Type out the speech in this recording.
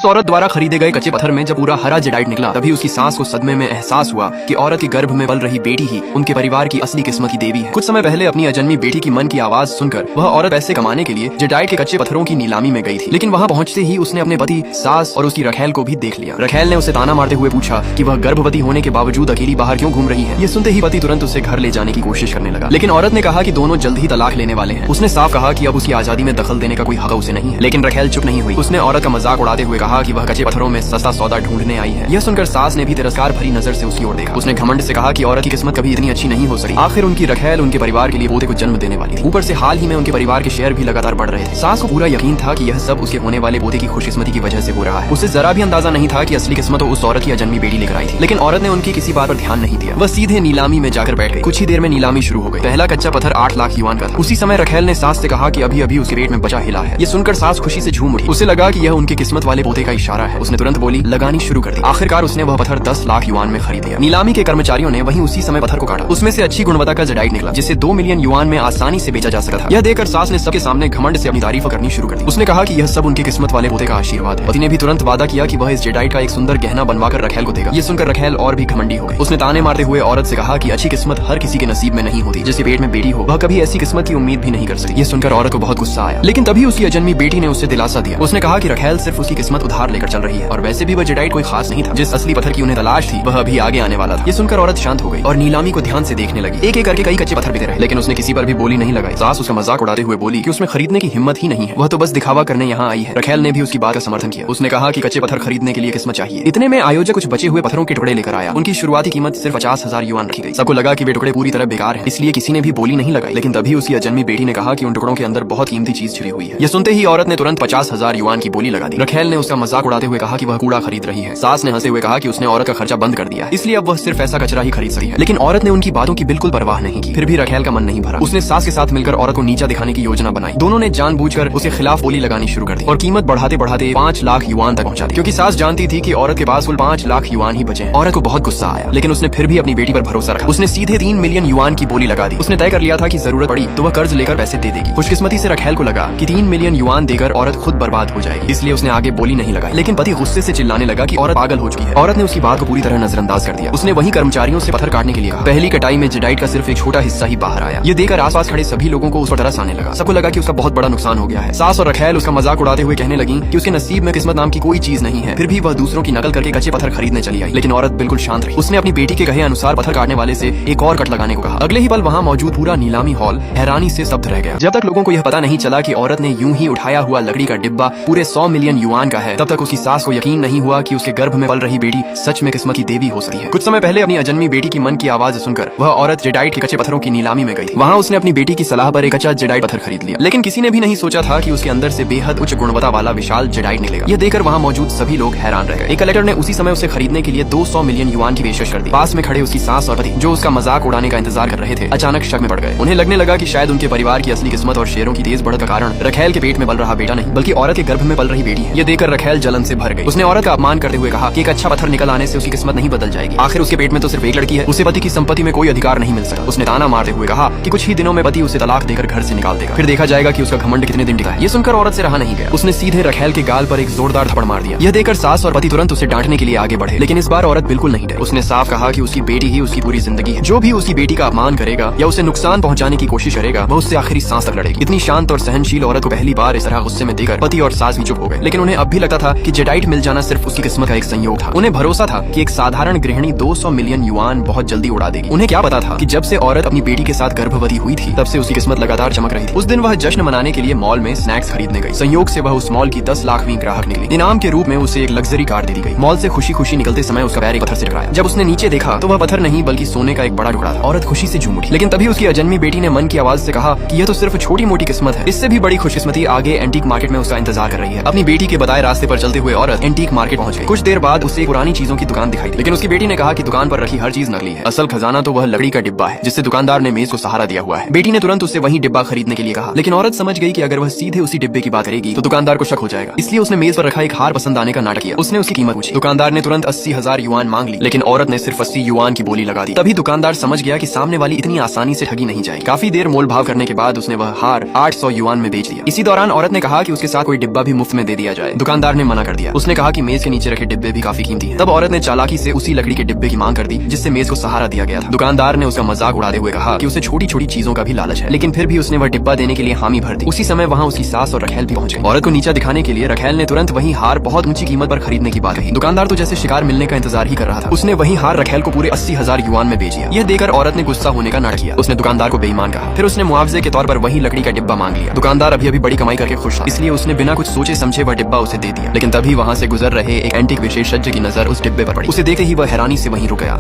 उस औरत द्वारा खरीदे गए कच्चे पत्थर में जब पूरा हरा जेडाइट निकला, तभी उसकी सांस को सदमे में एहसास हुआ कि औरत के गर्भ में पल रही बेटी ही उनके परिवार की असली किस्मत की देवी है। कुछ समय पहले अपनी अजन्मी बेटी की मन की आवाज सुनकर वह औरत पैसे कमाने के लिए जेडाइट के कच्चे पत्थरों की नीलामी में गई थी, लेकिन वहाँ पहुँचते ही उसने अपने पति, सास और उसकी रखेल को भी देख लिया। रखेल ने उसे ताना मारते हुए पूछा कि वह गर्भवती होने के बावजूद अकेली बाहर क्यों घूम रही है। ये सुनते ही पति तुरंत उसे घर ले जाने की कोशिश करने लगा, लेकिन औरत ने कहा कि दोनों जल्द ही तलाक लेने वाले हैं। उसने साफ कहा कि अब उसकी आजादी में दखल देने का कोई हक उसे नहीं है, लेकिन रखेल चुप नहीं हुई। उसने औरत का मजाक उड़ाते हुए कहा कि वह कच्चे पत्थरों में सस्ता सौदा ढूंढने आई है। यह सुनकर सास ने भी तिरस्कार भरी नजर से उसकी ओर देखा। उसने घमंड से कहा कि औरत की किस्मत कभी इतनी अच्छी नहीं हो सकती। आखिर उनकी रखेल उनके परिवार के लिए पोते को जन्म देने वाली थी। ऊपर से हाल ही में उनके परिवार के शेयर भी लगातार बढ़ रहे थे। सास को पूरा यकीन था कि यह सब उसके होने वाले पोते की खुशकिस्मती की वजह से हो रहा है। उसे जरा भी अंदाजा नहीं था कि असली किस्मत तो उस औरत की अजन्मी बेटी लेकर आई थी, लेकिन औरत ने उनकी किसी बात पर ध्यान नहीं दिया। वह सीधे नीलामी में जाकर बैठ गई। कुछ ही देर में नीलामी शुरू हो गई। पहला कच्चा पत्थर 8 लाख युआन का था। उसी समय रखेल ने सास से कहा कि अभी अभी उसके पेट में बचा हिला है। ये सुनकर सास खुशी से झूम उठी। उसे लगा कि यह उनके किस्मत वाले पोते का इशारा है। उसने तुरंत बोली, लगानी शुरू कर दी। आखिरकार उसने वह पत्थर 10 लाख युआन में खरीद लिया। नीलामी के कर्मचारियों ने वहीं उसी समय पत्थर को काटा। उसमें से अच्छी गुणवत्ता का जेडाइट निकला, जिसे 2 मिलियन युआन में आसानी से बेचा जा सकता था। यह देखकर सास ने सबके सामने घमंड से अपनी तारीफ करनी शुरू कर दी। उसने कहा कि यह सब उनके किस्मत वाले पोते का आशीर्वाद है। पति ने भी तुरंत वादा किया कि वह इस जेडाइट का एक सुंदर गहना बनवाकर रखेल को देगा। ये सुनकर रखेल और भी घमंडी हो गई। उसने ताने मारते हुए औरत से कहा कि अच्छी किस्मत हर किसी के नसीब में नहीं होती। जिसके पेट में बेटी हो वह कभी ऐसी किस्मत की उम्मीद भी नहीं कर सकती। ये सुनकर औरत को बहुत गुस्सा आया, लेकिन तभी उसकी अजन्मी बेटी ने उसे दिलासा दिया। उसने कहा कि रखेल सिर्फ उसकी किस्मत उधार लेकर चल रही है, और वैसे भी वह जेडाइट कोई खास नहीं था। जिस असली पत्थर की उन्हें तलाश थी वह अभी आगे आने वाला था। ये सुनकर औरत शांत हो गई और नीलामी को ध्यान से देखने लगी। एक एक करके कई कच्चे पत्थर बिके रहे, लेकिन उसने किसी पर भी बोली नहीं लगाई। सास उसका मजाक उड़ाते हुए बोली कि उसमें खरीदने की हिम्मत ही नहीं है, वह तो बस दिखावा करने यहाँ आई है। रखेल ने भी उसकी बात का समर्थन किया। उसने कहा कि कच्चे पत्थर खरीदने के लिए किस्मत चाहिए। इतने में आयोजक कुछ बचे हुए पत्थरों के टुकड़े लेकर आया। उनकी शुरुआती कीमत सिर्फ 50,000 युआन रखी गई। सबको लगा कि वे टुकड़े पूरी तरह बेकार हैं, इसलिए किसी ने भी बोली नहीं लगाई। लेकिन तभी उसकी अजन्मी बेटी ने कहा कि उन टुकड़ों के अंदर बहुत कीमती चीज छिपी हुई है। यह सुनते ही औरत ने तुरंत 50,000 युआन की बोली लगा दी। रखेल ने उसका मजाक उड़ाते हुए कहा कि वह कूड़ा खरीद रही है। सास ने हंसते हुए कहा कि उसने औरत का खर्चा बंद कर दिया, इसलिए अब वह सिर्फ ऐसा कचरा ही खरीद सकती है। लेकिन औरत ने उनकी बातों की बिल्कुल परवाह नहीं की। फिर भी रखेल का मन नहीं भरा। उसने सास के साथ मिलकर औरत को नीचा दिखाने की योजना बनाई। दोनों ने जानबूझकर उसके खिलाफ बोली लगानी शुरू कर दी और कीमत बढ़ाते बढ़ाते 5 लाख युआन तक पहुंचा दी, क्योंकि सास जानती थी कि औरत के पास कुल 5 लाख युआन ही बचे हैं। औरत को बहुत गुस्सा आया, लेकिन उसने फिर भी अपनी बेटी पर भरोसा रखा। उसने सीधे 3 मिलियन युआन की बोली लगा दी। उसने तय कर लिया था कि जरूरत पड़ी तो वह कर्ज लेकर पैसे दे देगी। खुशकिस्मती से रखेल को लगा कि 3 मिलियन युआन देकर औरत खुद बर्बाद हो जाएगी, इसलिए उसने आगे बोली नहीं लगाई। लेकिन पति गुस्से से चिल्लाने लगा कि औरत पागल हो चुकी है। औरत ने उसकी बात को पूरी तरह नजरअंदाज कर दिया। उसने वहीं कर्मचारियों से पत्थर काटने के लिए कहा। पहली कटाई में जेडाइट का सिर्फ एक छोटा हिस्सा ही बाहर आया। ये देखकर आसपास खड़े सभी लोगों को उस पर तरस आने लगा। सबको लगा कि उसका बहुत बड़ा नुकसान हो गया है। सास और रखेल उसका मजाक उड़ाते हुए कहने लगी कि उसके नसीब में किस्मत नाम की कोई चीज नहीं है। फिर भी वह दूसरों की नकल करके कच्चे पत्थर खरीदने चली आई, लेकिन औरत बिल्कुल शांत रही। उसने अपनी बेटी के कहे अनुसार पत्थर काटने वाले से एक और कट लगाने को कहा। अगले ही पल वहाँ मौजूद पूरा नीलामी हॉल हैरानी से स्तब्ध रह गया। जब तक लोगों को यह पता नहीं चला कि औरत ने यूं ही उठाया हुआ लकड़ी का डिब्बा पूरे 100 मिलियन युआन का है, तब तक उसकी सास को यकीन नहीं हुआ कि उसके गर्भ में पल रही बेटी सच में किस्मत की देवी हो सकती है। कुछ समय पहले अपनी अजन्मी बेटी की मन की आवाज सुनकर वह औरत जेडाइट के कच्चे पत्थरों की नीलामी में गई थी। वहाँ उसने अपनी बेटी की सलाह पर एक कच्चा जेडाइट पत्थर खरीद लिया, लेकिन किसी ने भी नहीं सोचा था कि उसके अंदर से बेहद उच्च गुणवत्ता वाला विशाल जेडाइट निकलेगा। यह देखकर वहाँ मौजूद सभी लोग हैरान रह गए। एक कलेक्टर ने उसी समय उसे खरीदने के लिए 200 मिलियन युआन की पेशकश कर दी। पास में खड़े उसकी सास और पति, जो उसका मजाक उड़ाने का इंतजार कर रहे थे, अचानक शक में पड़ गए। उन्हें लगने लगा कि शायद उनके परिवार की असली किस्मत और शेयरों की तेज बढ़त का कारण रखेल के पेट में पल रहा बेटा नहीं, बल्कि औरत के गर्भ में पल रही बेटी है। यह देखकर रखेल जलन से भर गई। उसने औरत का अपमान करते हुए कहा कि एक अच्छा पत्थर निकल आने से उसकी किस्मत नहीं बदल जाएगी। आखिर उसके पेट में तो सिर्फ एक लड़की है, उसे पति की संपत्ति में कोई अधिकार नहीं मिल सकता। उसने ताना मारते हुए कहा कि कुछ ही दिनों में पति उसे तलाक देकर घर से निकाल देगा, फिर देखा जाएगा कि उसका घमंड कितने दिन टिका है। ये सुनकर औरत से रहा नहीं गया। उसने सीधे रखेल के गाल पर एक जोरदार थप्पड़ मार दिया। यह देखकर सास और पति तुरंत उसे डांटने के लिए आगे बढ़े, लेकिन इस बार औरत बिल्कुल नहीं डरी। उसने साफ कहा कि उसकी बेटी ही उसकी पूरी जिंदगी है। जो भी उसकी बेटी का अपमान करेगा या उसे नुकसान पहुंचाने की कोशिश करेगा वह उससे आखिरी सांस तक लड़ेगी। इतनी शांत और सहनशील औरत को पहली बार इस तरह गुस्से में देखकर पति और सास भी चुप हो गए। लेकिन उन्हें अब भी लगता था कि जेडाइट मिल जाना सिर्फ उसकी किस्मत का एक संयोग था। उन्हें भरोसा था कि एक साधारण गृहिणी 200 मिलियन युआन बहुत जल्दी उड़ा देगी। उन्हें क्या पता था कि जब से औरत अपनी बेटी के साथ गर्भवती हुई थी तब से उसकी किस्मत लगातार चमक रही थी। उस दिन वह जश्न मनाने के लिए मॉल में स्नैक्स खरीदने गई। संयोग से वह उस मॉल की 10 लाखवीं ग्राहक निकली। इनाम के रूप में उसे एक लग्जरी कार दे दी गई। मॉल से खुशी खुशी निकलते समय उसका पैर एक पत्थर से टकराया। जब उसने नीचे देखा तो वह पत्थर नहीं बल्कि सोने का एक बड़ा टुकड़ा था। औरत खुशी से झूम उठी, लेकिन तभी उसकी अजन्मी बेटी ने मन की आवाज से कहा कि यह तो सिर्फ छोटी मोटी किस्मत है, इससे भी बड़ी खुशकिस्मती आगे एंटीक मार्केट में उसका इंतजार कर रही है। अपनी बेटी के बताए रास्ते पर चलते हुए औरत एंटीक मार्केट पहुंच गई। कुछ देर बाद उसे पुरानी चीजों की दुकान दिखाई दी, लेकिन उसकी बेटी ने कहा कि दुकान पर रखी हर चीज नकली है। असल खजाना तो वह लकड़ी का डिब्बा है जिससे दुकानदार ने मेज को सहारा दिया हुआ है। बेटी ने तुरंत उससे वही डिब्बा खरीदने के लिए कहा, लेकिन औरत समझ गई कि अगर वह सीधे उसी डिब्बे की बात करेगी तो दुकानदार को शक हो जाएगा। इसलिए उसने मेज पर रखा एक हार पसंद आने का नाटक किया। उसने उसकी कीमत पूछी। दुकानदार ने तुरंत 80,000 युआन मांग ली, लेकिन औरत ने सिर्फ 80 युआन की बोली लगा दी। तभी दुकानदार समझ गया कि सामने वाली इतनी आसानी से ठगी नहीं जाएगी। काफी देर मोल भाव करने के बाद उसने वह हार 800 युआन में बेच दिया। इसी दौरान औरत ने कहा कि उसके साथ कोई डिब्बा भी मुफ्त में दे दिया जाए। दुकानदार दुकानदार ने मना कर दिया। उसने कहा कि मेज के नीचे रखे डिब्बे भी काफी कीमती हैं। तब औरत ने चालाकी से उसी लकड़ी के डिब्बे की मांग कर दी जिससे मेज को सहारा दिया गया था। दुकानदार ने उसका मजाक उड़ाते हुए कहा कि उसे छोटी छोटी चीजों का भी लालच है, लेकिन फिर भी उसने वह डिब्बा देने के लिए हामी भर दी। उसी समय वहाँ उसकी सास और रखेल भी पहुंचे। औरत को नीचा दिखाने के लिए रखेल ने तुरंत वही हार बहुत ऊंची कीमत पर खरीदने की बात कही। दुकानदार तो जैसे शिकार मिलने का इंतजार ही कर रहा था। उसने वही हार रखेल को पूरे 80,000 युआन में बेच दिया। यह देखकर औरत ने गुस्सा होने का नाटक किया। उसने दुकानदार को बेईमान कहा। फिर उसने मुआवजे के तौर पर वही लकड़ी का डिब्बा मांग लिया। दुकानदार अभी बड़ी कमाई करके खुश था, इसलिए उसने बिना कुछ सोचे समझे वह डिब्बा उसे दे दिया। लेकिन तभी वहाँ से गुजर रहे एक एंटीक विशेषज्ञ की नजर उस डिब्बे पर पड़ी। उसे देखते ही वह हैरानी से वहीं रुक गया।